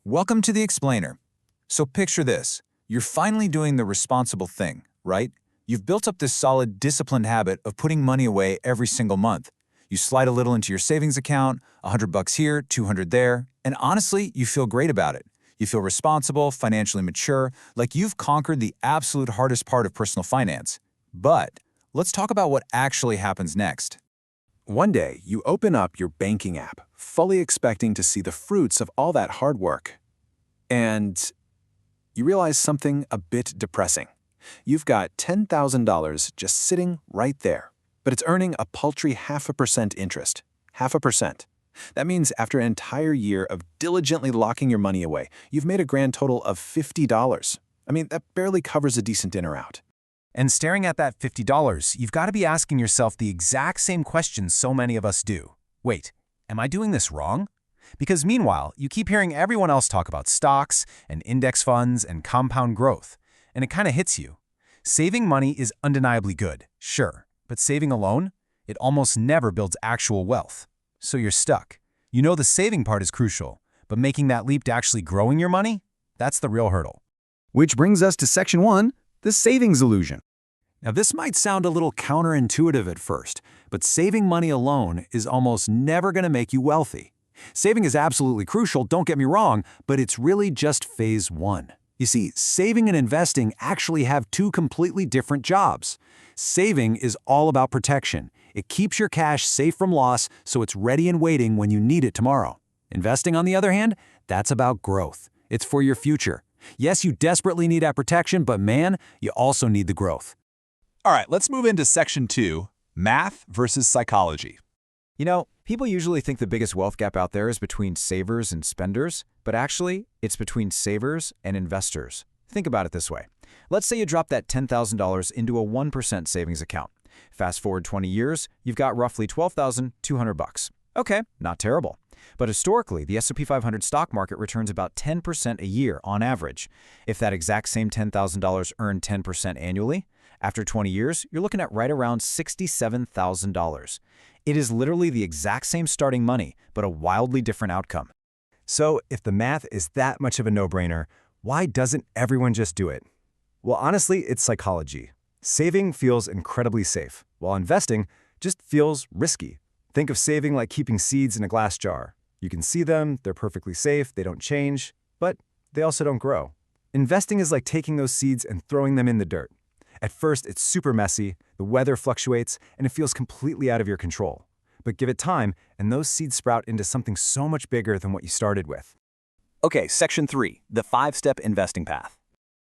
Welcome to the Explainer. So picture this. You're finally doing the responsible thing, right? You've built up this solid, disciplined habit of putting money away every single month. You slide a little into your savings account, $100 here, $200 there, and honestly, you feel great about it. You feel responsible, financially mature, like you've conquered the absolute hardest part of personal finance. But let's talk about what actually happens next. One day, you open up your banking app, fully expecting to see the fruits of all that hard work. And you realize something a bit depressing. You've got $10,000 just sitting right there, but it's earning a paltry 0.5% interest. 0.5%. That means after an entire year of diligently locking your money away, you've made a grand total of $50. I mean, that barely covers a decent dinner out. And staring at that $50, you've got to be asking yourself the exact same question so many of us do. Wait, am I doing this wrong? Because meanwhile, you keep hearing everyone else talk about stocks and index funds and compound growth, and it kind of hits you. Saving money is undeniably good, sure, but saving alone? It almost never builds actual wealth. So you're stuck. You know the saving part is crucial, but making that leap to actually growing your money? That's the real hurdle. Which brings us to Section 1, the savings illusion. Now, this might sound a little counterintuitive at first, but saving money alone is almost never going to make you wealthy. Saving is absolutely crucial, don't get me wrong, but it's really just phase one. You see, saving and investing actually have two completely different jobs. Saving is all about protection. It keeps your cash safe from loss so it's ready and waiting when you need it tomorrow. Investing, on the other hand, that's about growth. It's for your future. Yes, you desperately need that protection, but man, you also need the growth. All right, let's move into Section 2, Math versus Psychology. You know, people usually think the biggest wealth gap out there is between savers and spenders, but actually, it's between savers and investors. Think about it this way. Let's say you drop that $10,000 into a 1% savings account. Fast forward 20 years, you've got roughly $12,200. Okay, not terrible. But historically, the S&P 500 stock market returns about 10% a year on average. If that exact same $10,000 earned 10% annually, after 20 years, you're looking at right around $67,000. It is literally the exact same starting money, but a wildly different outcome. So if the math is that much of a no-brainer, why doesn't everyone just do it? Well, honestly, it's psychology. Saving feels incredibly safe, while investing just feels risky. Think of saving like keeping seeds in a glass jar. You can see them, they're perfectly safe, they don't change, but they also don't grow. Investing is like taking those seeds and throwing them in the dirt. At first, it's super messy, the weather fluctuates, and it feels completely out of your control. But give it time, and those seeds sprout into something so much bigger than what you started with. Okay, Section 3, the 5-step investing path.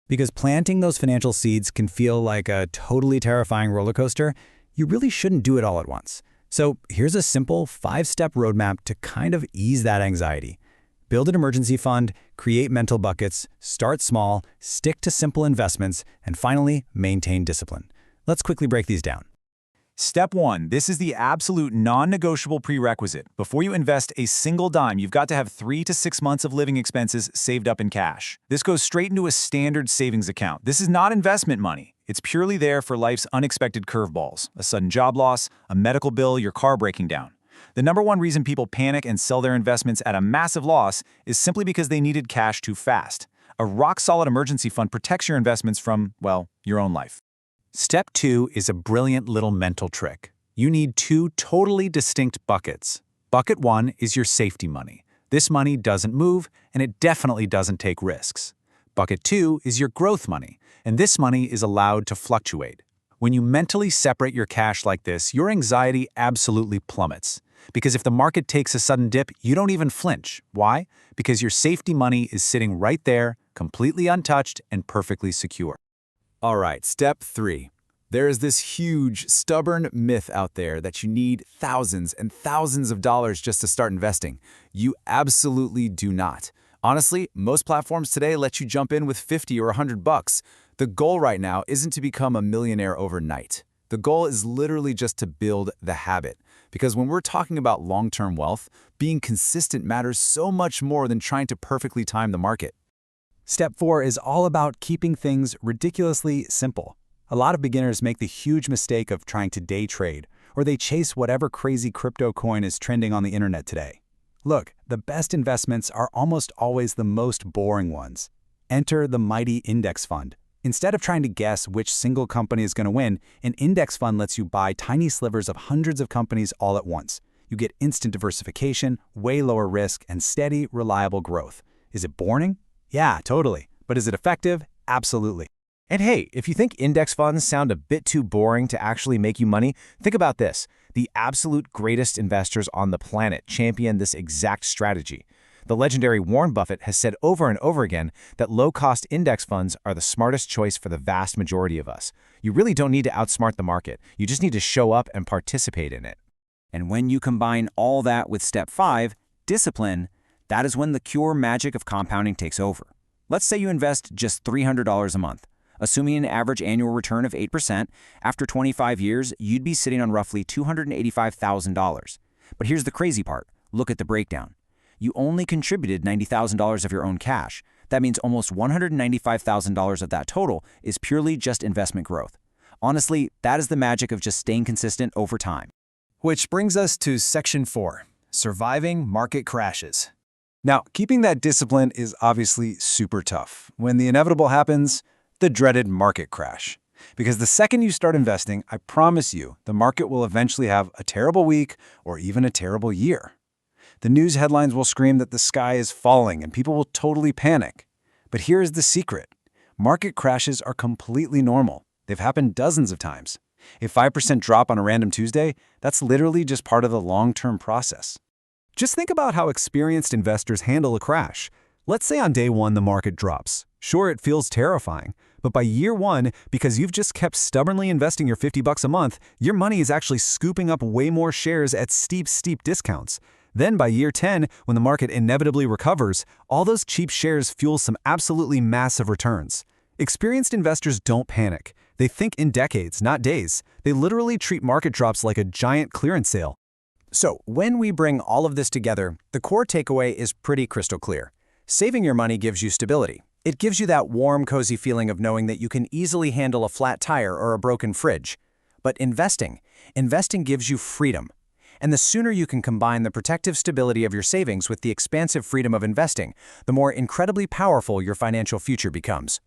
Because planting those financial seeds can feel like a totally terrifying roller coaster, you really shouldn't do it all at once. So here's a simple 5-step roadmap to kind of ease that anxiety. Build an emergency fund, create mental buckets, start small, stick to simple investments, and finally, maintain discipline. Let's quickly break these down. Step 1. This is the absolute non-negotiable prerequisite. Before you invest a single dime, you've got to have 3 to 6 months of living expenses saved up in cash. This goes straight into a standard savings account. This is not investment money. It's purely there for life's unexpected curveballs, a sudden job loss, a medical bill, your car breaking down. The number one reason people panic and sell their investments at a massive loss is simply because they needed cash too fast. A rock-solid emergency fund protects your investments from, well, your own life. Step 2 is a brilliant little mental trick. You need 2 totally distinct buckets. Bucket 1 is your safety money. This money doesn't move, and it definitely doesn't take risks. Bucket 2 is your growth money, and this money is allowed to fluctuate. When you mentally separate your cash like this, your anxiety absolutely plummets. Because if the market takes a sudden dip, you don't even flinch. Why? Because your safety money is sitting right there, completely untouched and perfectly secure. All right, step 3. There is this huge, stubborn myth out there that you need thousands and thousands of dollars just to start investing. You absolutely do not. Honestly, most platforms today let you jump in with 50 or $100. The goal right now isn't to become a millionaire overnight. The goal is literally just to build the habit. Because when we're talking about long-term wealth, being consistent matters so much more than trying to perfectly time the market. Step 4 is all about keeping things ridiculously simple. A lot of beginners make the huge mistake of trying to day trade, or they chase whatever crazy crypto coin is trending on the internet today. Look, the best investments are almost always the most boring ones. Enter the mighty index fund. Instead of trying to guess which single company is going to win, an index fund lets you buy tiny slivers of hundreds of companies all at once. You get instant diversification, way lower risk, and steady, reliable growth. Is it boring? Yeah, totally. But is it effective? Absolutely. And hey, if you think index funds sound a bit too boring to actually make you money, think about this. The absolute greatest investors on the planet champion this exact strategy. The legendary Warren Buffett has said over and over again that low-cost index funds are the smartest choice for the vast majority of us. You really don't need to outsmart the market. You just need to show up and participate in it. And when you combine all that with step 5, discipline, that is when the pure magic of compounding takes over. Let's say you invest just $300 a month. Assuming an average annual return of 8%, after 25 years, you'd be sitting on roughly $285,000. But here's the crazy part. Look at the breakdown. You only contributed $90,000 of your own cash. That means almost $195,000 of that total is purely just investment growth. Honestly, that is the magic of just staying consistent over time. Which brings us to Section 4, Surviving Market Crashes. Now, keeping that discipline is obviously super tough. When the inevitable happens, the dreaded market crash. Because the second you start investing, I promise you, the market will eventually have a terrible week or even a terrible year. The news headlines will scream that the sky is falling and people will totally panic. But here is the secret. Market crashes are completely normal. They've happened dozens of times. A 5% drop on a random Tuesday, that's literally just part of the long-term process. Just think about how experienced investors handle a crash. Let's say on day 1 the market drops. Sure, it feels terrifying, but by year 1, because you've just kept stubbornly investing your $50 a month, your money is actually scooping up way more shares at steep discounts. Then by year 10, when the market inevitably recovers, all those cheap shares fuel some absolutely massive returns. Experienced investors don't panic. They think in decades, not days. They literally treat market drops like a giant clearance sale. So, when we bring all of this together, the core takeaway is pretty crystal clear. Saving your money gives you stability. It gives you that warm, cozy feeling of knowing that you can easily handle a flat tire or a broken fridge. But investing gives you freedom. And the sooner you can combine the protective stability of your savings with the expansive freedom of investing, the more incredibly powerful your financial future becomes.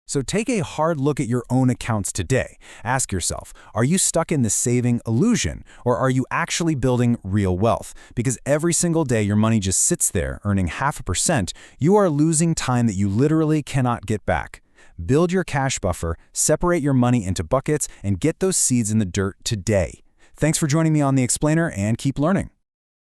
So take a hard look at your own accounts today. Ask yourself, are you stuck in the saving illusion, or are you actually building real wealth? Because every single day your money just sits there earning 0.5%, you are losing time that you literally cannot get back. Build your cash buffer, separate your money into buckets, and get those seeds in the dirt today. Thanks for joining me on The Explainer, and keep learning.